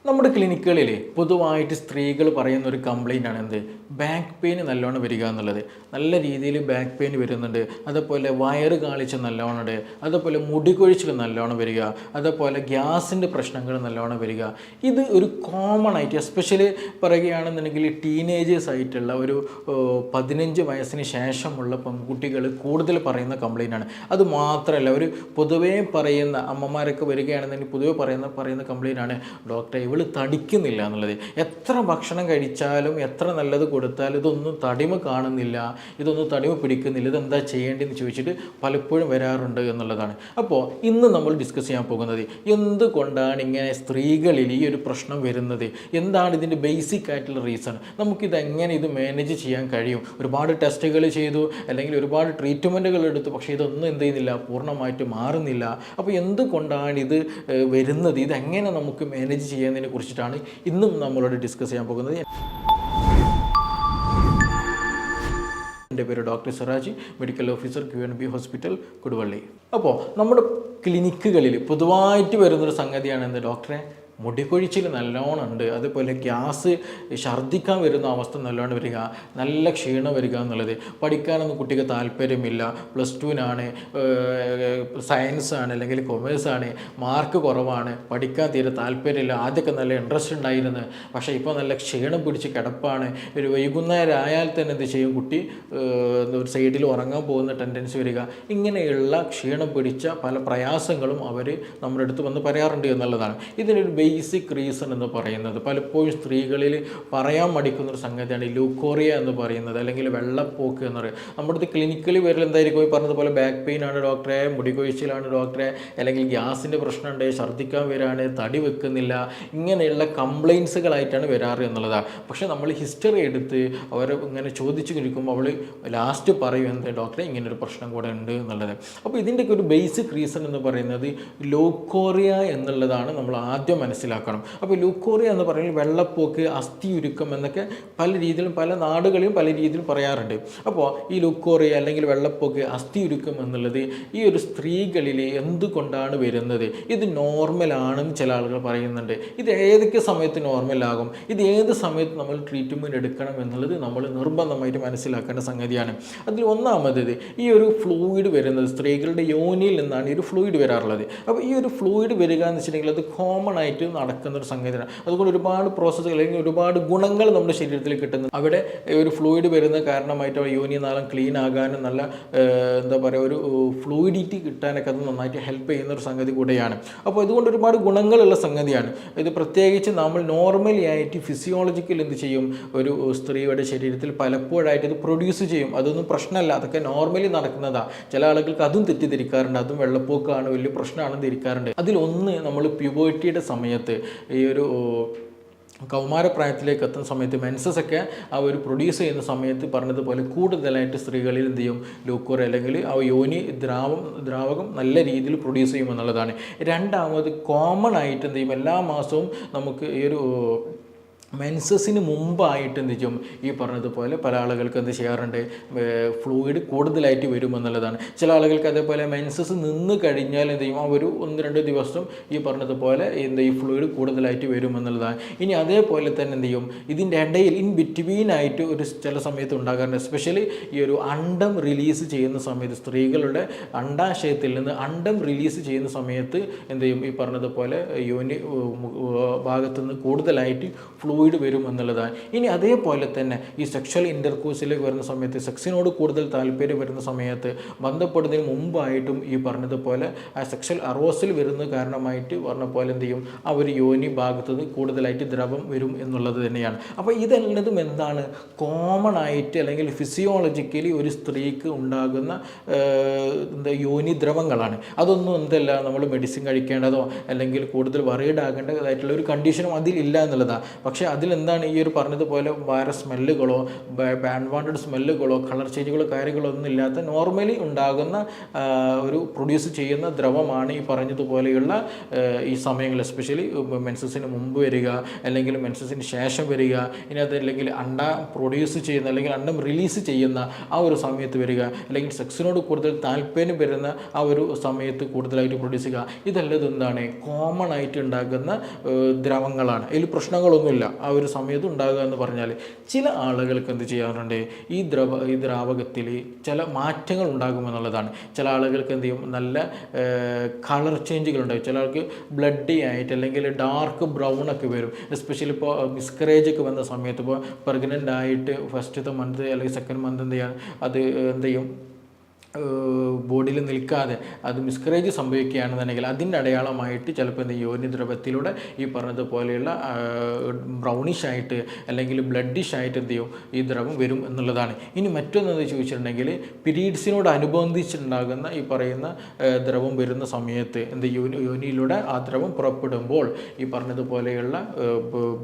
നമ്മുടെ ക്ലിനിക്കുകളിൽ പൊതുവായിട്ട് സ്ത്രീകൾ പറയുന്ന ഒരു കംപ്ലൈൻ്റ് ആണ് എന്ത്, ബാക്ക് പെയിൻ നല്ലോണം വരിക എന്നുള്ളത്. നല്ല രീതിയിൽ ബാക്ക് പെയിൻ വരുന്നുണ്ട്, അതുപോലെ വയറ് കാളിച്ച് നല്ലോണം ഉണ്ട്, അതുപോലെ മുടി കൊഴിച്ചിൽ നല്ലോണം വരിക, അതുപോലെ ഗ്യാസിൻ്റെ പ്രശ്നങ്ങൾ നല്ലോണം വരിക. ഇത് ഒരു കോമൺ ആയിട്ട് എസ്പെഷ്യലി പറയുകയാണെന്നുണ്ടെങ്കിൽ ടീനേജേഴ്സ് ആയിട്ടുള്ള ഒരു 15 വയസ്സിന് ശേഷമുള്ള പെൺകുട്ടികൾ കൂടുതൽ പറയുന്ന കംപ്ലൈൻ്റ് ആണ്. അത് മാത്രമല്ല, ഒരു പൊതുവേ പറയുന്ന അമ്മമാരൊക്കെ വരികയാണെന്നുണ്ടെങ്കിൽ പൊതുവെ പറയുന്ന കംപ്ലൈൻ്റ് ആണ്, ഡോക്ടറെ ഇവള് തടിക്കുന്നില്ല എന്നുള്ളത്. എത്ര ഭക്ഷണം കഴിച്ചാലും എത്ര നല്ലത് കൊടുത്താലും ഇതൊന്നും തടിമ കാണുന്നില്ല, ഇതൊന്നും തടിമ പിടിക്കുന്നില്ല, ഇതെന്താ ചെയ്യേണ്ടതെന്ന് ചോദിച്ചിട്ട് പലപ്പോഴും വരാറുണ്ട് എന്നുള്ളതാണ്. അപ്പോൾ ഇന്ന് നമ്മൾ ഡിസ്കസ് ചെയ്യാൻ പോകുന്നത് എന്തുകൊണ്ടാണ് ഇങ്ങനെ സ്ത്രീകളിൽ ഈ ഒരു പ്രശ്നം വരുന്നത്, എന്താണ് ഇതിൻ്റെ ബേസിക് ആയിട്ടുള്ള റീസൺ, നമുക്കിതെങ്ങനെ ഇത് മാനേജ് ചെയ്യാൻ കഴിയും. ഒരുപാട് ടെസ്റ്റുകൾ ചെയ്തു, അല്ലെങ്കിൽ ഒരുപാട് ട്രീറ്റ്മെൻറ്റുകൾ എടുത്തു, പക്ഷേ ഇതൊന്നും എന്ത് ചെയ്യുന്നില്ല, പൂർണ്ണമായിട്ട് മാറുന്നില്ല. അപ്പോൾ എന്തുകൊണ്ടാണ് ഇത് വരുന്നത്, ഇതെങ്ങനെ നമുക്ക് മാനേജ് ചെയ്യുന്നതിനെ കുറിച്ചിട്ടാണ് ഇന്നും നമ്മളോട് ഡിസ്കസ് ചെയ്യാൻ പോകുന്നത്. എൻ്റെ പേര് doctor Siraj, medical officer QNB hospital Koduvally. അപ്പോൾ നമ്മുടെ ക്ലിനിക്കുകളിൽ പൊതുവായിട്ട് വരുന്നൊരു സംഗതിയാണ് എന്ത്, ഡോക്ടറെ മുടികൊഴിച്ചിൽ നല്ലോണം ഉണ്ട്, അതുപോലെ ഗ്യാസ്, ഛർദ്ദിക്കാൻ വരുന്ന അവസ്ഥ നല്ലോണം വരിക, നല്ല ക്ഷീണം വരിക എന്നുള്ളത്. പഠിക്കാനൊന്നും കുട്ടിക്ക് താല്പര്യമില്ല, +2-നാണ്, സയൻസാണ് അല്ലെങ്കിൽ കൊമേഴ്സാണ്, മാർക്ക് കുറവാണ്, പഠിക്കാൻ തീരെ താല്പര്യമില്ല. ആദ്യമൊക്കെ നല്ല ഇൻട്രസ്റ്റ് ഉണ്ടായിരുന്നു, പക്ഷേ ഇപ്പോൾ നല്ല ക്ഷീണം പിടിച്ച് കിടപ്പാണ്. ഒരു വൈകുന്നേരം ആയാൽ തന്നെ എന്ത് ചെയ്യും, കുട്ടി ഒരു സൈഡിൽ ഉറങ്ങാൻ പോകുന്ന ടെൻഡൻസി വരിക. ഇങ്ങനെയുള്ള ക്ഷീണം പിടിച്ച പല പ്രയാസങ്ങളും അവർ നമ്മുടെ അടുത്ത് വന്ന് പറയാറുണ്ട് എന്നുള്ളതാണ്. ഇതിനൊരു ബേസിക് റീസൺ എന്ന് പറയുന്നത് പലപ്പോഴും സ്ത്രീകളിൽ പറയാൻ മടിക്കുന്നൊരു സംഗതിയാണ് ലൂക്കോറിയ എന്ന് പറയുന്നത്, അല്ലെങ്കിൽ വെള്ളപ്പോക്ക് എന്ന് പറയുന്നത്. നമ്മുടെ അടുത്ത് ക്ലിനിക്കലി വരൽ എന്തായിരിക്കും, ഈ പറഞ്ഞതുപോലെ ബാക്ക് പെയിൻ ആണ് ഡോക്ടറെ, മുടികൊഴിച്ചിലാണ് ഡോക്ടറെ, അല്ലെങ്കിൽ ഗ്യാസിൻ്റെ പ്രശ്നമുണ്ട്, ഛർദ്ദിക്കാൻ വരാണ്, തടി വെക്കുന്നില്ല, ഇങ്ങനെയുള്ള കംപ്ലയിൻസുകളായിട്ടാണ് വരാറ് എന്നുള്ളതാണ്. പക്ഷേ നമ്മൾ ഹിസ്റ്ററി എടുത്ത് അവരെ ഇങ്ങനെ ചോദിച്ചു കഴിക്കുമ്പോൾ അവൾ ലാസ്റ്റ് പറയും എന്ത്, ഡോക്ടറെ ഇങ്ങനൊരു പ്രശ്നം കൂടെ ഉണ്ട് എന്നുള്ളത്. അപ്പോൾ ഇതിൻ്റെയൊക്കെ ഒരു ബേസിക് റീസൺ എന്ന് പറയുന്നത് ലൂക്കോറിയ എന്നുള്ളതാണ് നമ്മൾ ആദ്യം മനസ്സിലാക്കണം. അപ്പോൾ ലൂക്കോറിയ എന്ന് പറയുന്നത് വെള്ളപ്പോക്ക്, അസ്ഥി ഉരുക്കം എന്നൊക്കെ പല രീതിയിലും പല നാടുകളിലും പല രീതിയിലും പറയാറുണ്ട്. അപ്പോൾ ഈ ലൂക്കോറിയ അല്ലെങ്കിൽ വെള്ളപ്പോക്ക്, അസ്ഥി ഉരുക്കം എന്നുള്ളത് ഈ ഒരു സ്ത്രീകളിൽ എന്തുകൊണ്ടാണ് വരുന്നത്, ഇത് നോർമലാണെന്ന് ചില ആളുകൾ പറയുന്നുണ്ട്. ഇത് ഏതൊക്കെ സമയത്ത് നോർമലാകും, ഇത് ഏത് സമയത്ത് നമ്മൾ ട്രീറ്റ്മെൻറ്റ് എടുക്കണം എന്നുള്ളത് നമ്മൾ നിർബന്ധമായിട്ട് മനസ്സിലാക്കേണ്ട സംഗതിയാണ്. അതിൽ ഒന്നാമത് ഈ ഒരു ഫ്ലൂയിഡ് വരുന്നത് സ്ത്രീകളുടെ യോനിയിൽ നിന്നാണ് ഈ ഒരു ഫ്ലൂയിഡ് വരാറുള്ളത്. അപ്പോൾ ഈ ഒരു ഫ്ലൂയിഡ് വരിക എന്ന് വെച്ചിട്ടുണ്ടെങ്കിൽ അത് കോമൺ ആയിട്ട് നടക്കുന്നൊരു സംഗതിയാണ്. അതുകൊണ്ട് ഒരുപാട് പ്രോസസ്സുകൾ അല്ലെങ്കിൽ ഒരുപാട് ഗുണങ്ങൾ നമ്മുടെ ശരീരത്തിൽ കിട്ടുന്നു. അവിടെ ഒരു ഫ്ലൂയിഡ് വരുന്ന കാരണമായിട്ട് അവിടെ യോനി നാളം ക്ലീൻ ആകാനും നല്ല എന്താ പറയുക ഒരു ഫ്ലൂയിഡിറ്റി കിട്ടാനൊക്കെ അത് നന്നായിട്ട് ഹെൽപ്പ് ചെയ്യുന്ന ഒരു സംഗതി കൂടെയാണ്. അപ്പോൾ ഇതുകൊണ്ട് ഒരുപാട് ഗുണങ്ങളുള്ള സംഗതിയാണ് ഇത്. പ്രത്യേകിച്ച് നമ്മൾ നോർമലി ആയിട്ട് ഫിസിയോളജിക്കൽ എന്ത് ചെയ്യും, ഒരു സ്ത്രീയുടെ ശരീരത്തിൽ പലപ്പോഴായിട്ട് ഇത് പ്രൊഡ്യൂസ് ചെയ്യും. അതൊന്നും പ്രശ്നമല്ല, അതൊക്കെ നോർമലി നടക്കുന്നതാണ്. ചില ആളുകൾക്ക് അതും തെറ്റിദ്ധരിക്കാറുണ്ട്, അതും വെള്ളപ്പോക്കാണ് വലിയ പ്രശ്നമാണെന്ന് ധരിക്കാറുണ്ട്. അതിലൊന്ന് നമ്മൾ പ്യൂബേർട്ടിയുടെ സമയത്ത് ഈ ഒരു കൗമാരപ്രായത്തിലേക്ക് എത്തുന്ന സമയത്ത് മെൻസസ് ഒക്കെ ആ ഒരു പ്രൊഡ്യൂസ് ചെയ്യുന്ന സമയത്ത് പറഞ്ഞതുപോലെ കൂടുതലായിട്ട് സ്ത്രീകളിൽ എന്ത് ചെയ്യും, ലൂക്കോറിയ അല്ലെങ്കിൽ ആ യോനി ദ്രാവകം നല്ല രീതിയിൽ പ്രൊഡ്യൂസ് ചെയ്യുമെന്നുള്ളതാണ്. രണ്ടാമത് കോമൺ ആയിട്ട് എന്ത് ചെയ്യും, എല്ലാ മാസവും നമുക്ക് ഈ ഒരു മെൻസസിന് മുമ്പായിട്ട് എന്ത് ചെയ്യും, ഈ പറഞ്ഞതുപോലെ പല ആളുകൾക്ക് എന്ത് ചെയ്യാറുണ്ട്, ഫ്ലൂയിഡ് കൂടുതലായിട്ട് വരുമെന്നുള്ളതാണ്. ചില ആളുകൾക്ക് അതേപോലെ മെൻസസ് നിന്ന് കഴിഞ്ഞാൽ എന്ത് ചെയ്യും, ആ ഒരു 1-2 ദിവസം ഈ പറഞ്ഞതുപോലെ ഈ ഫ്ലൂയിഡ് കൂടുതലായിട്ട് വരുമെന്നുള്ളതാണ്. ഇനി അതേപോലെ തന്നെ എന്ത് ചെയ്യും, ഇതിൻ്റെ ഇടയിൽ ഇൻ ബിറ്റ്വീനായിട്ട് ഒരു ചില സമയത്ത് ഉണ്ടാകാറുണ്ട്. എസ്പെഷ്യലി ഈ ഒരു അണ്ടം റിലീസ് ചെയ്യുന്ന സമയത്ത്, സ്ത്രീകളുടെ അണ്ടാശയത്തിൽ നിന്ന് അണ്ടം റിലീസ് ചെയ്യുന്ന സമയത്ത് എന്ത് ചെയ്യും, ഈ പറഞ്ഞതുപോലെ യോനി ഭാഗത്തുനിന്ന് കൂടുതലായിട്ട് ഫ്ലൂയിഡ് വരും എന്നുള്ളതാണ്. ഇനി അതേപോലെ തന്നെ ഈ സെക്ഷൽ ഇൻ്റർകോഴ്സിലേക്ക് വരുന്ന സമയത്ത്, സെക്സിനോട് കൂടുതൽ താല്പര്യം വരുന്ന സമയത്ത്, ബന്ധപ്പെടുന്നതിന് മുമ്പായിട്ടും ഈ പറഞ്ഞതുപോലെ ആ സെക്ഷൽ അറോസൽ വരുന്ന കാരണമായിട്ട് പറഞ്ഞ പോലെ എന്ത് ചെയ്യും, ആ ഒരു യോനി ഭാഗത്ത് കൂടുതലായിട്ട് ദ്രവം വരും എന്നുള്ളത് തന്നെയാണ്. അപ്പോൾ ഇതെല്ലതും എന്താണ്, കോമൺ ആയിട്ട് അല്ലെങ്കിൽ ഫിസിയോളജിക്കലി ഒരു സ്ത്രീക്ക് ഉണ്ടാകുന്ന യോനി ദ്രവങ്ങളാണ്. അതൊന്നും എന്തല്ല നമ്മൾ മെഡിസിൻ കഴിക്കേണ്ടതോ അല്ലെങ്കിൽ കൂടുതൽ വറീഡ് ആകേണ്ടതായിട്ടുള്ള ഒരു കണ്ടീഷനും അതിലില്ല എന്നുള്ളതാണ്. പക്ഷേ അതിലെന്താണ് ഈ ഒരു പറഞ്ഞതുപോലെ വേറെ സ്മെല്ലുകളോ അൺവാണ്ടഡ് സ്മെല്ലുകളോ കളർ ചേഞ്ചുകളോ കാര്യങ്ങളോ ഒന്നും ഇല്ലാത്ത നോർമലി ഉണ്ടാകുന്ന ഒരു പ്രൊഡ്യൂസ് ചെയ്യുന്ന ദ്രവമാണ് ഈ പറഞ്ഞതുപോലെയുള്ള ഈ സമയങ്ങൾ, എസ്പെഷ്യലി മെൻസസിന് മുമ്പ് വരിക അല്ലെങ്കിൽ മെൻസസിന് ശേഷം വരിക, ഇനി അതല്ലെങ്കിൽ അണ്ടം പ്രൊഡ്യൂസ് ചെയ്യുന്ന അല്ലെങ്കിൽ അണ്ടം റിലീസ് ചെയ്യുന്ന ആ ഒരു സമയത്ത് വരിക, അല്ലെങ്കിൽ സെക്സിനോട് കൂടുതൽ താല്പര്യം വരുന്ന ആ ഒരു സമയത്ത് കൂടുതലായിട്ട് പ്രൊഡ്യൂസ് ചെയ്യുക. ഇതെല്ലാം എന്താണ് കോമൺ ആയിട്ട് ഉണ്ടാകുന്ന ദ്രവങ്ങളാണ്. അതിൽ പ്രശ്നങ്ങളൊന്നുമില്ല ആ ഒരു സമയത്ത് ഉണ്ടാകുക എന്ന് പറഞ്ഞാൽ. ചില ആളുകൾക്ക് എന്ത് ചെയ്യാറുണ്ട്, ഈ ദ്രാവകത്തിൽ ചില മാറ്റങ്ങൾ ഉണ്ടാകുമെന്നുള്ളതാണ്. ചില ആളുകൾക്ക് എന്ത് ചെയ്യും, നല്ല കളർ ചേഞ്ചുകൾ ഉണ്ടാകും. ചില ആൾക്ക് ബ്ലഡി ആയിട്ട് അല്ലെങ്കിൽ ഡാർക്ക് ബ്രൗൺ ഒക്കെ വരും. എസ്പെഷ്യലി ഇപ്പോൾ മിസ്കറേജ് ഒക്കെ വന്ന സമയത്ത്, ഇപ്പോൾ പ്രഗ്നൻ്റ് ആയിട്ട് ഫസ്റ്റത്തെ മന്ത് അല്ലെങ്കിൽ സെക്കൻഡ് മന്ത് എന്ത് ചെയ്യാൻ അത് എന്ത് ചെയ്യും, ബോഡിയിൽ നിൽക്കാതെ അത് മിസ്കറേജ് സംഭവിക്കുകയാണെന്നുണ്ടെങ്കിൽ അതിൻ്റെ അടയാളമായിട്ട് ചിലപ്പോൾ എന്ത് യോനി ദ്രവത്തിലൂടെ ഈ പറഞ്ഞതുപോലെയുള്ള ബ്രൗണിഷ് ആയിട്ട് അല്ലെങ്കിൽ ബ്ലഡിഷ് ആയിട്ട് എന്ത് ചെയ്യും ഈ ദ്രവം വരും എന്നുള്ളതാണ്. ഇനി മറ്റൊന്നെന്ന് ചോദിച്ചിട്ടുണ്ടെങ്കിൽ പീരീഡ്സിനോട് അനുബന്ധിച്ചുണ്ടാകുന്ന ഈ പറയുന്ന ദ്രവം വരുന്ന സമയത്ത് എന്ത് യോനിയിലൂടെ ആ ദ്രവം പുറപ്പെടുമ്പോൾ ഈ പറഞ്ഞതുപോലെയുള്ള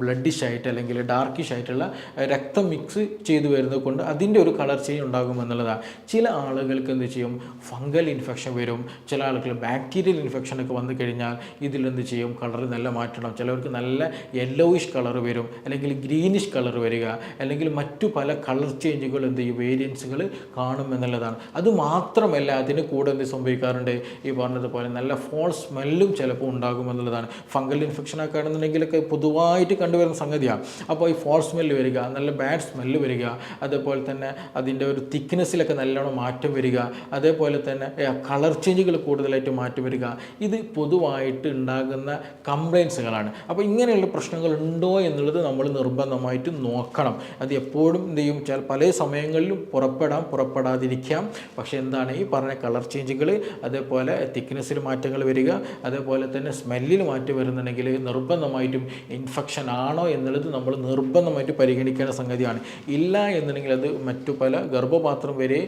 ബ്ലഡിഷ് ആയിട്ട് അല്ലെങ്കിൽ ഡാർക്കിഷ് ആയിട്ടുള്ള രക്തം മിക്സ് ചെയ്തു വരുന്നത് കൊണ്ട് അതിൻ്റെ ഒരു കളർ ചേഞ്ച് ഉണ്ടാകുമെന്നുള്ളതാണ്. ചില ആളുകൾക്ക് എന്ത് ചെയ്യും, ഫംഗൽ ഇൻഫെക്ഷൻ വരും. ചില ആളുകൾ ബാക്ടീരിയൽ ഇൻഫെക്ഷനൊക്കെ വന്നു കഴിഞ്ഞാൽ ഇതിലെന്ത് ചെയ്യും, കളർ നല്ല മാറ്റണം. ചിലവർക്ക് നല്ല യെല്ലോയിഷ് കളർ വരും, അല്ലെങ്കിൽ ഗ്രീനിഷ് കളർ വരിക, അല്ലെങ്കിൽ മറ്റു പല കളർ ചേഞ്ചുകൾ എന്ത് ചെയ്യും, വേരിയൻസുകൾ കാണും എന്നുള്ളതാണ്. അതുമാത്രമല്ല അതിന് കൂടെ എന്ത് സംഭവിക്കാറുണ്ട്, ഈ പറഞ്ഞതുപോലെ നല്ല ഫോൾ സ്മെല്ലും ചിലപ്പോൾ ഉണ്ടാകുമെന്നുള്ളതാണ്. ഫംഗൽ ഇൻഫെക്ഷനൊക്കെ ആണെന്നുണ്ടെങ്കിലൊക്കെ പൊതുവായിട്ട് കണ്ടുവരുന്ന സംഗതിയാണ്. അപ്പോൾ ഈ ഫോൾ സ്മെല്ല് വരിക, നല്ല ബാഡ് സ്മെല്ല് വരിക, അതേപോലെ തന്നെ അതിൻ്റെ ഒരു തിക്നെസ്സിലൊക്കെ നല്ലോണം മാറ്റം വരിക, അതേപോലെ തന്നെ കളർ ചേഞ്ചുകൾ കൂടുതലായിട്ട് മാറ്റി വരിക, ഇത് പൊതുവായിട്ട് ഉണ്ടാകുന്ന കംപ്ലയിൻസുകളാണ്. അപ്പോൾ ഇങ്ങനെയുള്ള പ്രശ്നങ്ങൾ ഉണ്ടോ എന്നുള്ളത് നമ്മൾ നിർബന്ധമായിട്ട് നോക്കണം. അത് എപ്പോഴും എന്ത് ചെയ്യും, പല സമയങ്ങളിലും പുറപ്പെടാതിരിക്കാം. പക്ഷേ എന്താണ് ഈ പറഞ്ഞ കളർ ചേഞ്ചുകൾ, അതേപോലെ തിക്നെസ്സിൽ മാറ്റങ്ങൾ വരിക, അതേപോലെ തന്നെ സ്മെല്ലിൽ മാറ്റം വരുന്നുണ്ടെങ്കിൽ നിർബന്ധമായിട്ടും ഇൻഫെക്ഷൻ ആണോ എന്നുള്ളത് നമ്മൾ നിർബന്ധമായിട്ട് പരിഗണിക്കേണ്ട സംഗതിയാണ്. ഇല്ല എന്നുണ്ടെങ്കിൽ അത് മറ്റു പല ഗർഭപാത്രം വരെ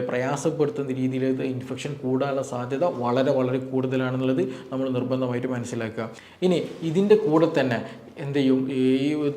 പ്രയാസപ്പെടുത്തുന്ന രീതിയിൽ ഇൻഫെക്ഷൻ കൂടാനുള്ള സാധ്യത വളരെ വളരെ കൂടുതലാണെന്നുള്ളത് നമ്മൾ നിർബന്ധമായിട്ട് മനസ്സിലാക്കുക. ഇനി ഇതിൻ്റെ കൂടെ തന്നെ എന്ത് ചെയ്യും, ഈ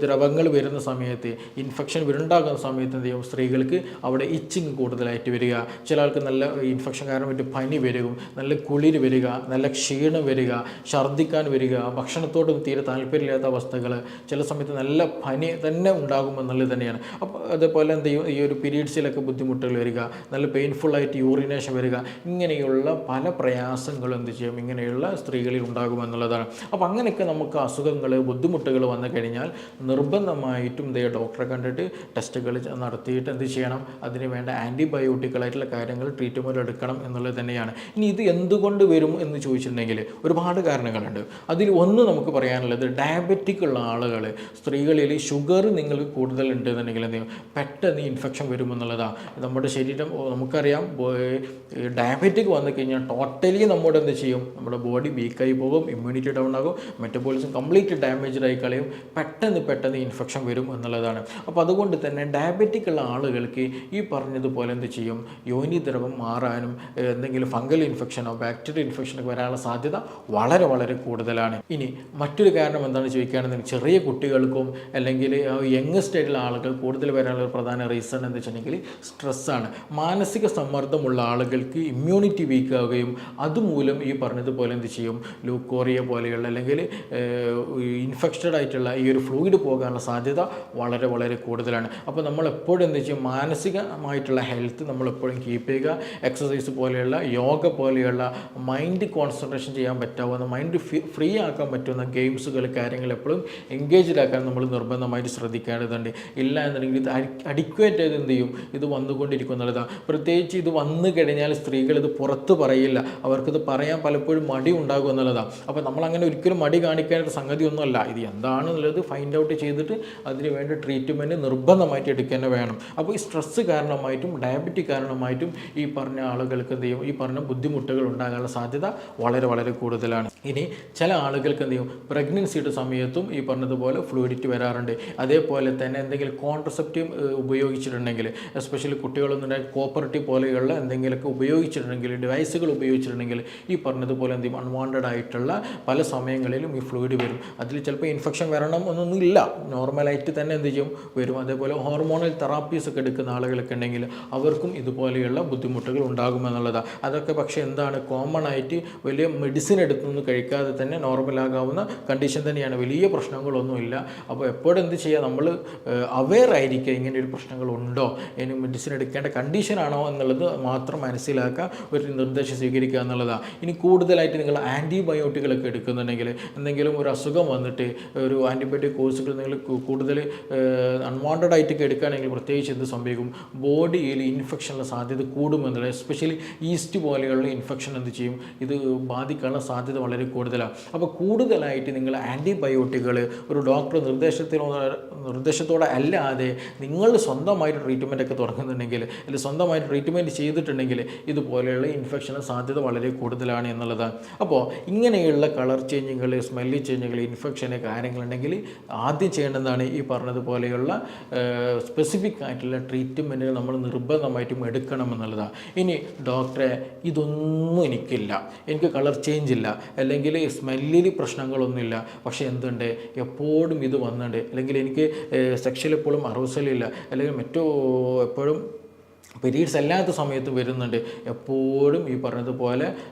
ദ്രവങ്ങൾ വരുന്ന സമയത്ത് ഇൻഫെക്ഷൻ ഉണ്ടാകുന്ന സമയത്ത് എന്ത് ചെയ്യും, സ്ത്രീകൾക്ക് അവിടെ ഇച്ചിങ് കൂടുതലായിട്ട് വരിക. ചില ആൾക്ക് നല്ല ഇൻഫെക്ഷൻ കാരണമായിട്ട് പനി വരും, നല്ല കുളിര് വരിക, നല്ല ക്ഷീണം വരിക, ഛർദ്ദിക്കാൻ വരിക, ഭക്ഷണത്തോടും തീരെ താല്പര്യമില്ലാത്ത അവസ്ഥകൾ, ചില സമയത്ത് നല്ല പനി തന്നെ ഉണ്ടാകുമെന്നുള്ളത് തന്നെയാണ്. അപ്പോൾ അതേപോലെ എന്ത് ചെയ്യും, ഈ ഒരു പീരീഡ്സിലൊക്കെ ബുദ്ധിമുട്ടുകൾ വരിക, നല്ല പെയിൻഫുള്ളായിട്ട് യൂറിനേഷൻ വരിക, ഇങ്ങനെയുള്ള പല പ്രയാസങ്ങളും എന്ത് ചെയ്യും ഇങ്ങനെയുള്ള സ്ത്രീകളിൽ ഉണ്ടാകുമെന്നുള്ളതാണ്. അപ്പോൾ അങ്ങനെയൊക്കെ നമുക്ക് അസുഖങ്ങൾ ബുദ്ധിമുട്ടുകൾ വന്നു കഴിഞ്ഞാൽ നിർബന്ധമായിട്ടും ഡോക്ടറെ കണ്ടിട്ട് ടെസ്റ്റുകൾ നടത്തിയിട്ട് എന്ത് ചെയ്യണം, അതിന് വേണ്ട ആൻറ്റിബയോട്ടിക്കുകളായിട്ടുള്ള കാര്യങ്ങൾ ട്രീറ്റ്മെൻറ്റ് എടുക്കണം എന്നുള്ളത് തന്നെയാണ്. ഇനി ഇത് എന്തുകൊണ്ട് വരും എന്ന് ചോദിച്ചിട്ടുണ്ടെങ്കിൽ ഒരുപാട് കാരണങ്ങളുണ്ട്. അതിൽ ഒന്ന് നമുക്ക് പറയാനുള്ളത്, ഡയബറ്റിക് ഉള്ള ആളുകൾ, സ്ത്രീകളിൽ ഷുഗർ നിങ്ങൾക്ക് കൂടുതൽ ഉണ്ട് എന്നുണ്ടെങ്കിൽ എന്ത് ചെയ്യും, പെട്ടെന്ന് ഇൻഫെക്ഷൻ വരുമെന്നുള്ളതാണ്. നമ്മുടെ ശരീരം നമുക്കറിയാം, ഡയബറ്റിക് വന്നു കഴിഞ്ഞാൽ ടോട്ടലി നമ്മുടെ എന്ത് ചെയ്യും, നമ്മുടെ ബോഡി വീക്കായി പോകും, ഇമ്മ്യൂണിറ്റി ഡൗൺ ആകും, മെറ്റബോളിസം കംപ്ലീറ്റ് ഡാമേജ്ഡ് ആയി കളയും, പെട്ടെന്ന് ഇൻഫെക്ഷൻ വരും എന്നുള്ളതാണ്. അപ്പോൾ അതുകൊണ്ട് തന്നെ ഡയബറ്റിക് ഉള്ള ആളുകൾക്ക് ഈ പറഞ്ഞതുപോലെ എന്ത് ചെയ്യും, യോനി ദ്രവം മാറാനും എന്തെങ്കിലും ഫംഗൽ ഇൻഫെക്ഷനോ ബാക്ടീരിയൽ ഇൻഫെക്ഷനോ വരാനുള്ള സാധ്യത വളരെ വളരെ കൂടുതലാണ്. ഇനി മറ്റൊരു കാരണം എന്താണെന്ന് ചോദിക്കുകയാണെന്നുണ്ടെങ്കിൽ, ചെറിയ കുട്ടികൾക്കും അല്ലെങ്കിൽ യങ്ങസ്റ്റ് ആയിട്ടുള്ള ആളുകൾ കൂടുതൽ വരാനുള്ള ഒരു പ്രധാന റീസൺ എന്താ വെച്ചിട്ടുണ്ടെങ്കിൽ സ്ട്രെസ്സാണ്. മാനസിക സമ്മർദ്ദമുള്ള ആളുകൾക്ക് ഇമ്മ്യൂണിറ്റി വീക്ക് ആവുകയും അതുമൂലം ഈ പറഞ്ഞതുപോലെ എന്ത് ചെയ്യും, ലൂക്കോറിയ പോലെയുള്ള അല്ലെങ്കിൽ ഇൻഫെക്റ്റഡ് ആയിട്ടുള്ള ഈ ഒരു ഫ്ലൂയിഡ് പോകാനുള്ള സാധ്യത വളരെ വളരെ കൂടുതലാണ്. അപ്പോൾ നമ്മൾ എപ്പോഴും എന്ത് ചെയ്യും, മാനസികമായിട്ടുള്ള ഹെൽത്ത് നമ്മളെപ്പോഴും കീപ്പ് ചെയ്യുക. എക്സസൈസ് പോലെയുള്ള യോഗ പോലെയുള്ള മൈൻഡ് കോൺസെൻട്രേഷൻ ചെയ്യാൻ പറ്റാവുന്ന, മൈൻഡ് ഫ്രീ ആക്കാൻ പറ്റുന്ന ഗെയിംസുകൾ, കാര്യങ്ങൾ എപ്പോഴും എൻഗേജ്ഡ് ആക്കാൻ നമ്മൾ നിർബന്ധമായിട്ട് ശ്രദ്ധിക്കേണ്ടതുണ്ട്. ഇല്ല എന്നുണ്ടെങ്കിൽ ഇത് അഡിക്വേറ്റ് ചെയ്ത് എന്ത് ചെയ്യും, ഇത് വന്നുകൊണ്ടിരിക്കും എന്നുള്ളതാണ്. പ്രത്യേകിച്ച് ഇത് വന്നു കഴിഞ്ഞാൽ സ്ത്രീകൾ ഇത് പുറത്ത് പറയില്ല, അവർക്കിത് പറയാൻ പലപ്പോഴും മടി ഉണ്ടാകും എന്നുള്ളതാണ്. അപ്പോൾ നമ്മളങ്ങനെ ഒരിക്കലും മടി കാണിക്കേണ്ട സംഗതിയൊന്നുമല്ല. ഇത് എന്താണെന്നുള്ളത് ഫൈൻഡ് ഔട്ട് ചെയ്തിട്ട് അതിന് വേണ്ട ട്രീറ്റ്മെൻറ്റ് നിർബന്ധമായിട്ട് എടുക്കുക വേണം. അപ്പോൾ ഈ സ്ട്രെസ്സ് കാരണമായിട്ടും ഡയബറ്റിക് കാരണമായിട്ടും ഈ പറഞ്ഞ ആളുകൾക്ക് എന്ത് ചെയ്യും, ഈ പറഞ്ഞ ബുദ്ധിമുട്ടുകൾ ഉണ്ടാകാനുള്ള സാധ്യത വളരെ വളരെ കൂടുതലാണ്. ഇനി ചില ആളുകൾക്ക് എന്ത് ചെയ്യും, പ്രഗ്നൻസിയുടെ സമയത്തും ഈ പറഞ്ഞതുപോലെ ഫ്ലൂയിഡിറ്റി വരാറുണ്ട്. അതേപോലെ തന്നെ എന്തെങ്കിലും കോൺട്രസെപ്റ്റീവ് ഉപയോഗിച്ചിട്ടുണ്ടെങ്കിൽ, എസ്പെഷ്യലി കുട്ടികളൊന്നും കോപ്പർട്ടി പോലെയുള്ള എന്തെങ്കിലുമൊക്കെ ഉപയോഗിച്ചിട്ടുണ്ടെങ്കിൽ, ഡിവൈസുകൾ ഉപയോഗിച്ചിട്ടുണ്ടെങ്കിൽ ഈ പറഞ്ഞതുപോലെ എന്ത് ചെയ്യും, അൺവാണ്ടഡ് ആയിട്ടുള്ള പല സമയങ്ങളിലും ഈ ഫ്ലൂയിഡ് വരും. അതിൽ ചിലപ്പോൾ ഇൻഫെക്ഷൻ വരണം എന്നൊന്നും ഇല്ല, നോർമലായിട്ട് തന്നെ എന്ത് ചെയ്യും വരും. അതേപോലെ ഹോർമോണൽ തെറാപ്പീസ് ഒക്കെ എടുക്കുന്ന ആളുകളൊക്കെ ഉണ്ടെങ്കിൽ അവർക്കും ഇതുപോലെയുള്ള ബുദ്ധിമുട്ടുകൾ ഉണ്ടാകുമെന്നുള്ളതാണ്. അതൊക്കെ പക്ഷേ എന്താണ്, കോമൺ ആയിട്ട് വലിയ മെഡിസിൻ എടുത്തൊന്നും കഴിക്കാതെ തന്നെ നോർമലാകാവുന്ന കണ്ടീഷൻ തന്നെയാണ്, വലിയ പ്രശ്നങ്ങളൊന്നുമില്ല. അപ്പോൾ എപ്പോഴും എന്ത് ചെയ്യുക, നമ്മൾ അവെയർ ആയിരിക്കുക ഇങ്ങനെ ഒരു പ്രശ്നങ്ങളുണ്ടോ, ഇനി മെഡിസിൻ എടുക്കേണ്ട കണ്ടീഷനാണോ എന്നുള്ളത് മാത്രം മനസ്സിലാക്കുക, ഒരു നിർദ്ദേശം സ്വീകരിക്കുക എന്നുള്ളതാണ്. ഇനി കൂടുതലായിട്ട് നിങ്ങൾ ആൻറ്റിബയോട്ടിക്കുകളൊക്കെ എടുക്കുന്നുണ്ടെങ്കിൽ, എന്തെങ്കിലും ഒരു അസുഖം വന്നിട്ട് ഒരു ആൻറ്റിബയോട്ടിക് കോഴ്സുകൾ നിങ്ങൾ കൂടുതൽ അൺവാണ്ടഡ് ആയിട്ടൊക്കെ എടുക്കുകയാണെങ്കിൽ പ്രത്യേകിച്ച് എന്ത് സംഭവിക്കും, ബോഡിയിൽ ഇൻഫെക്ഷനുള്ള സാധ്യത കൂടുമെന്നുള്ളത്. എസ്പെഷ്യലി ഈസ്റ്റ് പോലെയുള്ള ഇൻഫെക്ഷൻ എന്ത് ചെയ്യും, ഇത് ബാധിക്കാനുള്ള സാധ്യത വളരെ കൂടുതലാണ്. അപ്പോൾ കൂടുതലായിട്ട് നിങ്ങൾ ആൻറ്റിബയോട്ടിക്കുകൾ ഒരു ഡോക്ടർ നിർദ്ദേശത്തോടെ അല്ലാതെ നിങ്ങൾ സ്വന്തമായിട്ട് ട്രീറ്റ്മെൻറ്റൊക്കെ തുടങ്ങുന്നുണ്ടെങ്കിൽ, അല്ലെങ്കിൽ സ്വന്തമായിട്ട് ട്രീറ്റ്മെൻറ്റ് ചെയ്തിട്ടുണ്ടെങ്കിൽ ഇതുപോലെയുള്ള ഇൻഫെക്ഷന് സാധ്യത വളരെ കൂടുതലാണ് എന്നുള്ളതാണ്. അപ്പോൾ ഇങ്ങനെയുള്ള കളർ ചേഞ്ചുകൾ, സ്മെല്ല് ചേഞ്ചുകൾ, ഇൻഫെക്ഷന് കാര്യങ്ങളുണ്ടെങ്കിൽ ആദ്യം ചെയ്യേണ്ടതാണ് ഈ പറഞ്ഞതുപോലെയുള്ള സ്പെസിഫിക് ആയിട്ടുള്ള ട്രീറ്റ്മെൻറ്റുകൾ നമ്മൾ നിർബന്ധമായിട്ടും എടുക്കണമെന്നുള്ളതാണ്. ഇനി ഡോക്ടറെ ഇതൊന്നും എനിക്കില്ല, എനിക്ക് കളർ ചേഞ്ച് ഇല്ല, അല്ലെങ്കിൽ സ്മെല്ലിൽ പ്രശ്നങ്ങളൊന്നുമില്ല, പക്ഷേ എന്തുണ്ട് എപ്പോഴും ഇത് വന്നിട്ടുണ്ട്, അല്ലെങ്കിൽ എനിക്ക് സെക്ഷൽ എപ്പോഴും അറൂസലില്ല, അല്ലെങ്കിൽ എപ്പോഴും പീരീഡ്സ് അല്ലാത്ത സമയത്ത് വരുന്നുണ്ട്, എപ്പോഴും ഈ പറഞ്ഞതുപോലെ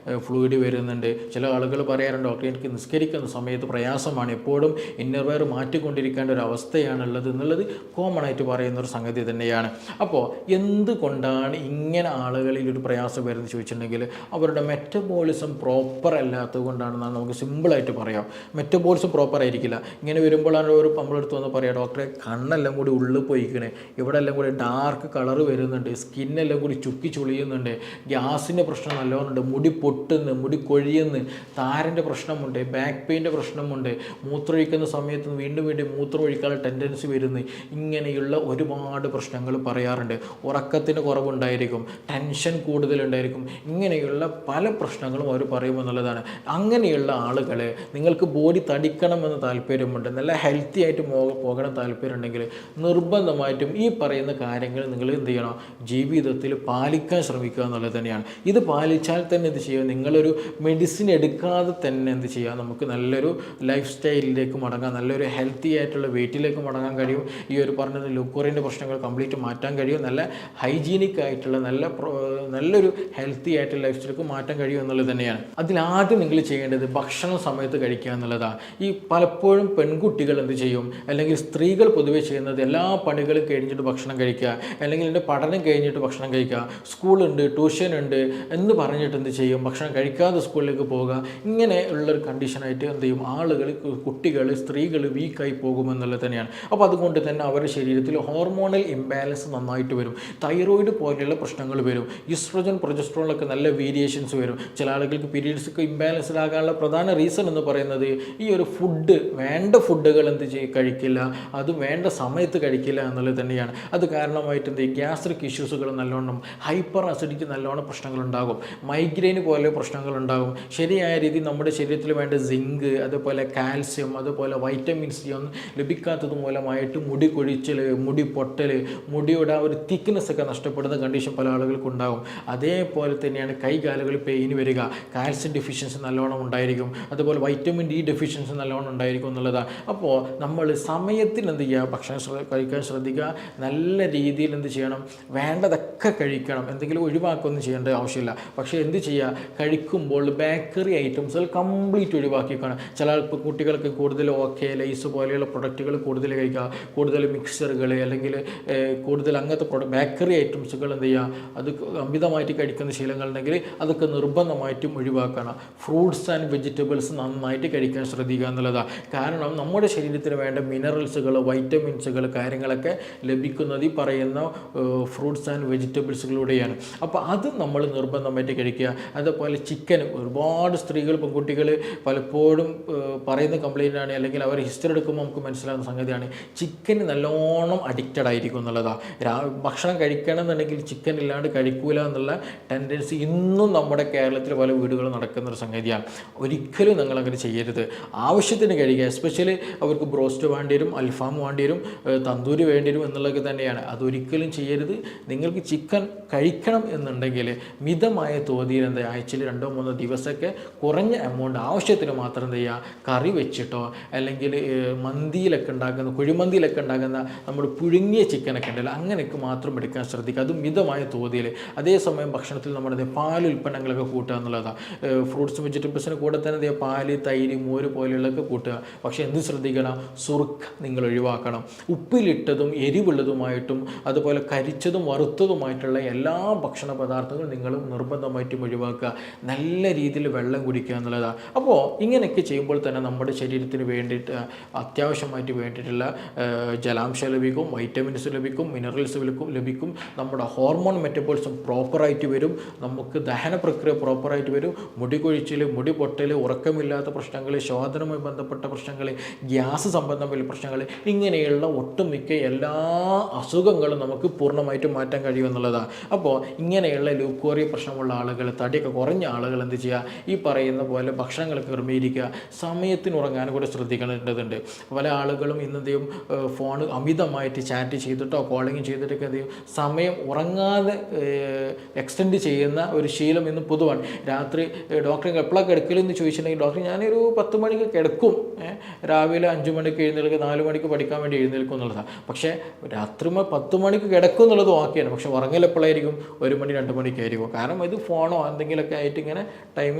ഫ്ലൂയിഡ് വരുന്നുണ്ട്. ചില ആളുകൾ പറയാറുണ്ട്, ഡോക്ടർ എനിക്ക് നിസ്കരിക്കുന്ന സമയത്ത് പ്രയാസമാണ്, എപ്പോഴും ഇന്നർവെയർ മാറ്റിക്കൊണ്ടിരിക്കേണ്ട ഒരു അവസ്ഥയാണുള്ളത് എന്നുള്ളത് കോമൺ ആയിട്ട് പറയുന്നൊരു സംഗതി തന്നെയാണ്. അപ്പോൾ എന്തുകൊണ്ടാണ് ഇങ്ങനെ ആളുകളിൽ ഒരു പ്രയാസം വരുന്നത് ചോദിച്ചിട്ടുണ്ടെങ്കിൽ അവരുടെ മെറ്റബോളിസം പ്രോപ്പർ അല്ലാത്തത് കൊണ്ടാണെന്നാണ് നമുക്ക് സിമ്പിളായിട്ട് പറയാം. മെറ്റബോളിസം പ്രോപ്പർ ആയിരിക്കില്ല. ഇങ്ങനെ വരുമ്പോഴാണ് നമ്മളെടുത്ത് വന്ന് പറയാം, ഡോക്ടറെ കണ്ണെല്ലാം കൂടി ഉള്ളിൽ പോയിക്കണേ, ഇവിടെ എല്ലാം കൂടി ഡാർക്ക് കളർ വരുന്നുണ്ട്, സ്കിന്നെല്ലാം കൂടി ചുക്കി ചുളിയുന്നുണ്ട്, ഗ്യാസിൻ്റെ പ്രശ്നം നല്ലോണമുണ്ട്, മുടി പൊട്ടുന്നു, മുടി കൊഴിയുന്നു, താരൻ്റെ പ്രശ്നമുണ്ട്, ബാക്ക് പെയിൻ്റെ പ്രശ്നമുണ്ട്, മൂത്രമൊഴിക്കുന്ന സമയത്ത് വീണ്ടും മൂത്രമൊഴിക്കാനുള്ള ടെൻഡൻസി വരുന്നു, ഇങ്ങനെയുള്ള ഒരുപാട് പ്രശ്നങ്ങൾ പറയാറുണ്ട്. ഉറക്കത്തിന് കുറവുണ്ടായിരിക്കും, ടെൻഷൻ കൂടുതലുണ്ടായിരിക്കും, ഇങ്ങനെയുള്ള പല പ്രശ്നങ്ങളും അവർ പറയുമെന്നുള്ളതാണ്. അങ്ങനെയുള്ള ആളുകളെ നിങ്ങൾക്ക് ബോഡി തടിക്കണമെന്ന് താല്പര്യമുണ്ട്, നല്ല ഹെൽത്തി ആയിട്ട് പോകണം താല്പര്യമുണ്ടെങ്കിൽ നിർബന്ധമായിട്ടും ഈ പറയുന്ന കാര്യങ്ങൾ നിങ്ങൾ എന്ത് ചെയ്യണം, ജീവിതത്തിൽ പാലിക്കാൻ ശ്രമിക്കുക എന്നുള്ളത് തന്നെയാണ്. ഇത് പാലിച്ചാൽ തന്നെ എന്ത് ചെയ്യുക, നിങ്ങളൊരു മെഡിസിൻ എടുക്കാതെ തന്നെ എന്ത് ചെയ്യുക, നമുക്ക് നല്ലൊരു ലൈഫ് സ്റ്റൈലിലേക്ക് മടങ്ങാൻ, നല്ലൊരു ഹെൽത്തി ആയിട്ടുള്ള വെയിറ്റിലേക്ക് മടങ്ങാൻ കഴിയും. ഈ ഒരു പറഞ്ഞത് ലുക്കോറിൻ്റെ പ്രശ്നങ്ങൾ കംപ്ലീറ്റ് മാറ്റാൻ കഴിയും, നല്ല ഹൈജീനിക് ആയിട്ടുള്ള നല്ലൊരു ഹെൽത്തി ആയിട്ടുള്ള ലൈഫ് സ്റ്റൈലിലേക്ക് മാറ്റാൻ കഴിയും എന്നുള്ളത് തന്നെയാണ്. അതിലാദ്യം നിങ്ങൾ ചെയ്യേണ്ടത് ഭക്ഷണം സമയത്ത് കഴിക്കുക എന്നുള്ളതാണ്. ഈ പലപ്പോഴും പെൺകുട്ടികൾ എന്ത് ചെയ്യും, അല്ലെങ്കിൽ സ്ത്രീകൾ പൊതുവെ ചെയ്യുന്നത് എല്ലാ പണികളും കഴിഞ്ഞിട്ട് ഭക്ഷണം കഴിക്കുക, അല്ലെങ്കിൽ എൻ്റെ പഠനം കഴിഞ്ഞിട്ട് ഭക്ഷണം കഴിക്കുക, സ്കൂളുണ്ട്, ട്യൂഷൻ ഉണ്ട് എന്ന് പറഞ്ഞിട്ട് എന്ത് ചെയ്യും, ഭക്ഷണം കഴിക്കാതെ സ്കൂളിലേക്ക് പോവുക. ഇങ്ങനെ ഉള്ളൊരു കണ്ടീഷനായിട്ട് എന്ത് ചെയ്യും, ആളുകൾ, കുട്ടികൾ, സ്ത്രീകൾ വീക്കായി പോകുമെന്നുള്ളത് തന്നെയാണ്. അപ്പോൾ അതുകൊണ്ട് തന്നെ അവരുടെ ശരീരത്തിൽ ഹോർമോണൽ ഇംബാലൻസ് നന്നായിട്ട് വരും, തൈറോയിഡ് പോലെയുള്ള പ്രശ്നങ്ങൾ വരും, ഈസ്ട്രോജൻ പ്രൊജസ്ട്രോണിലൊക്കെ നല്ല വേരിയേഷൻസ് വരും. ചില ആളുകൾക്ക് പീരീഡ്സൊക്കെ ഇംബാലൻസ്ഡ് ആകാനുള്ള പ്രധാന റീസൺ എന്ന് പറയുന്നത് ഈ ഒരു വേണ്ട ഫുഡുകൾ കഴിക്കില്ല, അത് വേണ്ട സമയത്ത് കഴിക്കില്ല എന്നുള്ളത് തന്നെയാണ്. അത് കാരണമായിട്ട് എന്ത് ചെയ്യും, ഗ്യാസ്ട്രിക് ഇഷ്യൂസുകൾ നല്ലോണം, ഹൈപ്പർ അസിഡിറ്റി നല്ലോണം പ്രശ്നങ്ങളുണ്ടാകും, മൈഗ്രെയിൻ പോലെ പ്രശ്നങ്ങളുണ്ടാകും. ശരിയായ രീതിയിൽ നമ്മുടെ ശരീരത്തിൽ വേണ്ട സിങ്ക്, അതുപോലെ കാൽസ്യം, അതുപോലെ വൈറ്റമിൻ സി ഒന്നും ലഭിക്കാത്തത് മൂലമായിട്ട് മുടി കൊഴിച്ചൽ, മുടി പൊട്ടൽ, മുടിയുടെ ഒരു തിക്നെസ് ഒക്കെ നഷ്ടപ്പെടുന്ന കണ്ടീഷൻ പല ആളുകൾക്കും ഉണ്ടാകും. അതേപോലെ തന്നെയാണ് കൈകാലുകളിൽ പെയിൻ വരിക, കാൽസ്യം ഡെഫിഷ്യൻസി നല്ലോണം ഉണ്ടായിരിക്കും, അതുപോലെ വൈറ്റമിൻ ഡി ഡെഫിഷ്യൻസി നല്ലോണം ഉണ്ടായിരിക്കും എന്നുള്ളതാണ്. അപ്പോൾ നമ്മൾ സമയത്തിന് എന്ത് ചെയ്യുക, ഭക്ഷണം കഴിക്കാൻ ശ്രദ്ധിക്കുക, നല്ല രീതിയിൽ എന്ത് ചെയ്യണം, വേണ്ടതൊക്കെ കഴിക്കണം, എന്തെങ്കിലും ഒഴിവാക്കുകയൊന്നും ചെയ്യേണ്ട ആവശ്യമില്ല. പക്ഷേ എന്ത് ചെയ്യുക, കഴിക്കുമ്പോൾ ബേക്കറി ഐറ്റംസുകൾ കംപ്ലീറ്റ് ഒഴിവാക്കിക്കണം. ചില കുട്ടികൾക്ക് കൂടുതൽ ലൈസ് പോലെയുള്ള പ്രൊഡക്റ്റുകൾ കൂടുതൽ കഴിക്കുക, കൂടുതൽ മിക്സറുകൾ, അല്ലെങ്കിൽ കൂടുതൽ അങ്ങനത്തെ ബേക്കറി ഐറ്റംസുകൾ എന്ത് ചെയ്യുക, അത് അമിതമായിട്ട് കഴിക്കുന്ന ശീലങ്ങളുണ്ടെങ്കിൽ അതൊക്കെ നിർബന്ധമായിട്ടും ഒഴിവാക്കണം. ഫ്രൂട്ട്സ് ആൻഡ് വെജിറ്റബിൾസ് നന്നായിട്ട് കഴിക്കാൻ ശ്രദ്ധിക്കുക എന്നുള്ളതാണ്. കാരണം നമ്മുടെ ശരീരത്തിന് വേണ്ട മിനറൽസുകൾ, വൈറ്റമിൻസുകൾ കാര്യങ്ങളൊക്കെ ലഭിക്കുന്നത് ഈ പറയുന്ന ഫ്രൂട്ട്സ് ആൻഡ് വെജിറ്റബിൾസുകളിലൂടെയാണ്. അപ്പോൾ അത് നമ്മൾ നിർബന്ധമായിട്ട് കഴിക്കുക. അതുപോലെ ചിക്കൻ, ഒരുപാട് സ്ത്രീകൾ, പെൺകുട്ടികൾ പലപ്പോഴും പറയുന്ന കംപ്ലയിൻ്റാണ്, അല്ലെങ്കിൽ അവർ ഹിസ്റ്ററി എടുക്കുമ്പോൾ നമുക്ക് മനസ്സിലാകുന്ന സംഗതിയാണ്, ചിക്കൻ നല്ലോണം അഡിക്റ്റഡ് ആയിരിക്കും എന്നുള്ളതാണ്. ഭക്ഷണം കഴിക്കണം എന്നുണ്ടെങ്കിൽ ചിക്കൻ ഇല്ലാണ്ട് കഴിക്കൂല എന്നുള്ള ടെൻഡൻസി ഇന്നും നമ്മുടെ കേരളത്തിൽ പല വീടുകളും നടക്കുന്നൊരു സംഗതിയാണ്. ഒരിക്കലും നിങ്ങളങ്ങനെ ചെയ്യരുത്. ആവശ്യത്തിന് കഴിയുക. എസ്പെഷ്യലി അവർക്ക് ബ്രോസ്റ്റ് വേണ്ടി വരും, അൽഫാം വേണ്ടി വരും, തന്തൂരി വേണ്ടി വരും എന്നുള്ളതൊക്കെ തന്നെയാണ്. അതൊരിക്കലും ചെയ്യരുത്. നിങ്ങൾക്ക് ചിക്കൻ കഴിക്കണം എന്നുണ്ടെങ്കിൽ മിതമായ തോതിൽ ആഴ്ചയിൽ 2-3 ദിവസമൊക്കെ കുറഞ്ഞ എമൗണ്ട് ആവശ്യത്തിന് മാത്രം എന്ത് ചെയ്യുക, കറി വെച്ചിട്ടോ അല്ലെങ്കിൽ മന്തിയിലൊക്കെ ഉണ്ടാക്കുന്ന കുഴിമന്തിയിലൊക്കെ ഉണ്ടാക്കുന്ന നമ്മൾ പുഴുങ്ങിയ ചിക്കനൊക്കെ ഉണ്ടല്ലോ അങ്ങനെയൊക്കെ മാത്രം എടുക്കാൻ ശ്രദ്ധിക്കുക. അത് മിതമായ തോതിൽ. അതേസമയം ഭക്ഷണത്തിൽ നമ്മുടെ പാൽ ഉൽപ്പന്നങ്ങളൊക്കെ കൂട്ടുക എന്നുള്ളതാണ്. ഫ്രൂട്ട്സും വെജിറ്റബിൾസിന് കൂടെ തന്നെ പാല്, തൈര്, മോര് പോലെയുള്ളതൊക്കെ കൂട്ടുക. പക്ഷേ എന്ത് ശ്രദ്ധിക്കണം, സുറുക്ക നിങ്ങൾ ഒഴിവാക്കണം. ഉപ്പിലിട്ടതും എരിവുള്ളതുമായിട്ടും അതുപോലെ കരിച്ചതും വറുത്തതുമായിട്ടുള്ള എല്ലാ ഭക്ഷണ പദാർത്ഥങ്ങളും നിങ്ങൾ നിർബന്ധമായിട്ടും ഒഴിവാക്കുക. നല്ല രീതിയിൽ വെള്ളം കുടിക്കുക എന്നുള്ളതാണ്. അപ്പോൾ ഇങ്ങനെയൊക്കെ ചെയ്യുമ്പോൾ തന്നെ നമ്മുടെ ശരീരത്തിന് വേണ്ടിയിട്ട് അത്യാവശ്യമായിട്ട് വേണ്ടിയിട്ടുള്ള ജലാംശം ലഭിക്കും, വൈറ്റമിൻസ് ലഭിക്കും, മിനറൽസ് ലഭിക്കും. നമ്മുടെ ഹോർമോൺ മെറ്റബോളിസം പ്രോപ്പറായിട്ട് വരും, നമുക്ക് ദഹന പ്രക്രിയ പ്രോപ്പറായിട്ട് വരും. മുടി കൊഴിച്ചിൽ, മുടി പൊട്ടൽ, ഉറക്കമില്ലാത്ത പ്രശ്നങ്ങൾ, ശോധനവുമായി ബന്ധപ്പെട്ട പ്രശ്നങ്ങൾ, ഗ്യാസ് സംബന്ധമായ പ്രശ്നങ്ങൾ, ഇങ്ങനെയുള്ള ഒട്ടുമിക്ക എല്ലാ അസുഖങ്ങളും നമുക്ക് പൂർണ്ണമായിട്ടും മാറ്റാൻ കഴിയുമെന്നുള്ളതാണ്. അപ്പോൾ ഇങ്ങനെയുള്ള ലൂക്കോറിയ പ്രശ്നമുള്ള ആളുകൾ, തടിയൊക്കെ കുറഞ്ഞ ആളുകൾ എന്ത് ചെയ്യുക, ഈ പറയുന്ന പോലെ ഭക്ഷണങ്ങളൊക്കെ ക്രമീകരിക്കുക. സമയത്തിന് ഉറങ്ങാൻ കൂടെ ശ്രദ്ധിക്കേണ്ടതുണ്ട്. പല ആളുകളും ഇന്നത്തെയും ഫോൺ അമിതമായിട്ട് ചാറ്റ് ചെയ്തിട്ടോ കോളിങ് ചെയ്തിട്ടൊക്കെ എന്ത് ചെയ്യും, സമയം ഉറങ്ങാതെ എക്സ്റ്റെൻഡ് ചെയ്യുന്ന ഒരു ശീലം ഇന്ന് പൊതുവാണ്. രാത്രി ഡോക്ടറെ എപ്പോഴാണ് കിടക്കലെന്ന് ചോദിച്ചിട്ടുണ്ടെങ്കിൽ ഡോക്ടർ ഞാനൊരു 10 മണിക്ക് കിടക്കും, രാവിലെ 5 മണിക്ക് എഴുന്നേൽക്കും, 4 മണിക്ക് പഠിക്കാൻ വേണ്ടി എഴുന്നേൽക്കും എന്നുള്ളതാണ്. പക്ഷേ രാത്രി 10 മണിക്ക് കിടക്കും എന്നുള്ളത് ഓക്കെയാണ്. പക്ഷേ ഉറങ്ങൽ എപ്പോഴായിരിക്കും? 1 മണി 2 മണിക്കായിരിക്കും. കാരണം ഇത് ഫോണോ എന്തെങ്കിലുമൊക്കെ ആയിട്ട് ഇങ്ങനെ ടൈം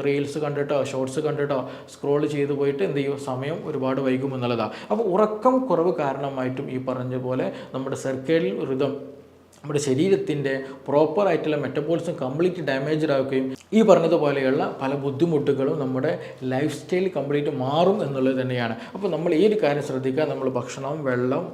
റീൽസ് കണ്ടിട്ടോ ഷോർട്സ് കണ്ടിട്ടോ സ്ക്രോൾ ചെയ്ത് പോയിട്ട് എന്ത് ചെയ്യും, സമയം ഒരുപാട് വൈകും എന്നുള്ളതാണ്. അപ്പോൾ ഉറക്കം കുറവ് കാരണമായിട്ടും ഈ പറഞ്ഞ പോലെ നമ്മുടെ സർക്കേഡിയൽ റിതം, നമ്മുടെ ശരീരത്തിൻ്റെ പ്രോപ്പറായിട്ടുള്ള മെറ്റബോളിസം കംപ്ലീറ്റ് ഡാമേജ്ഡ് ആവുകയും ഈ പറഞ്ഞതുപോലെയുള്ള പല ബുദ്ധിമുട്ടുകളും നമ്മുടെ ലൈഫ് സ്റ്റൈൽ കംപ്ലീറ്റ് മാറും എന്നുള്ളത് തന്നെയാണ്. അപ്പോൾ നമ്മൾ ഈ ഒരു കാര്യം ശ്രദ്ധിക്കുക. നമ്മൾ ഭക്ഷണം, വെള്ളം,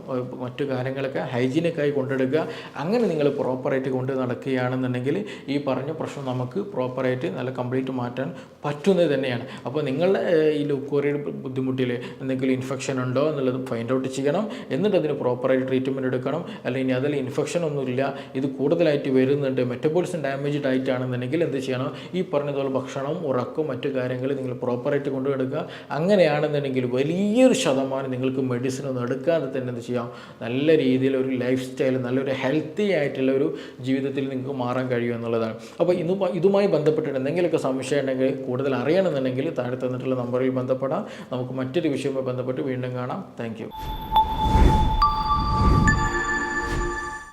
മറ്റു കാര്യങ്ങളൊക്കെ ഹൈജീനിക്കായി കൊണ്ടെടുക്കുക. അങ്ങനെ നിങ്ങൾ പ്രോപ്പറായിട്ട് കൊണ്ട് നടക്കുകയാണെന്നുണ്ടെങ്കിൽ ഈ പറഞ്ഞ പ്രശ്നം നമുക്ക് പ്രോപ്പറായിട്ട് നല്ല കംപ്ലീറ്റ് മാറ്റാൻ പറ്റുന്നത് തന്നെയാണ്. അപ്പോൾ നിങ്ങളുടെ ഈ ലൂക്കോറിയയുടെ ബുദ്ധിമുട്ടിൽ എന്തെങ്കിലും ഇൻഫെക്ഷൻ ഉണ്ടോ എന്നുള്ളത് ഫൈൻഡ് ഔട്ട് ചെയ്യണം. എന്നിട്ട് അതിന് പ്രോപ്പറായിട്ട് ട്രീറ്റ്മെൻറ്റ് എടുക്കണം. അല്ലെങ്കിൽ അതിൽ ഇൻഫെക്ഷൻ ഒന്നുമില്ല, ഇത് കൂടുതലായിട്ട് വരുന്നുണ്ട്, മെറ്റബോളിസം ഡാമേജ്ഡ് ആയിട്ടാണെന്നുണ്ടെങ്കിൽ എന്ത് ചെയ്യണം, ഈ പറഞ്ഞതുപോലെ ഭക്ഷണം, ഉറക്കം, മറ്റു കാര്യങ്ങൾ നിങ്ങൾ പ്രോപ്പറായിട്ട് കൊണ്ടുവെടുക്കുക. അങ്ങനെയാണെന്നുണ്ടെങ്കിൽ വലിയൊരു ശതമാനം നിങ്ങൾക്ക് മെഡിസിൻ ഒന്നും എടുക്കാതെ തന്നെ എന്ത് ചെയ്യാം, നല്ല രീതിയിൽ ഒരു ലൈഫ് സ്റ്റൈൽ, നല്ലൊരു ഹെൽത്തി ആയിട്ടുള്ള ഒരു ജീവിതത്തിൽ നിങ്ങൾക്ക് മാറാൻ കഴിയും എന്നുള്ളതാണ്. അപ്പോൾ ഇതുമായി ബന്ധപ്പെട്ടിട്ട് എന്തെങ്കിലുമൊക്കെ സംശയം ഉണ്ടെങ്കിൽ, കൂടുതൽ അറിയണമെന്നുണ്ടെങ്കിൽ താഴെ തന്നിട്ടുള്ള നമ്പറിൽ ബന്ധപ്പെടാം. നമുക്ക് മറ്റൊരു വിഷയവുമായി ബന്ധപ്പെട്ട് വീണ്ടും കാണാം. താങ്ക്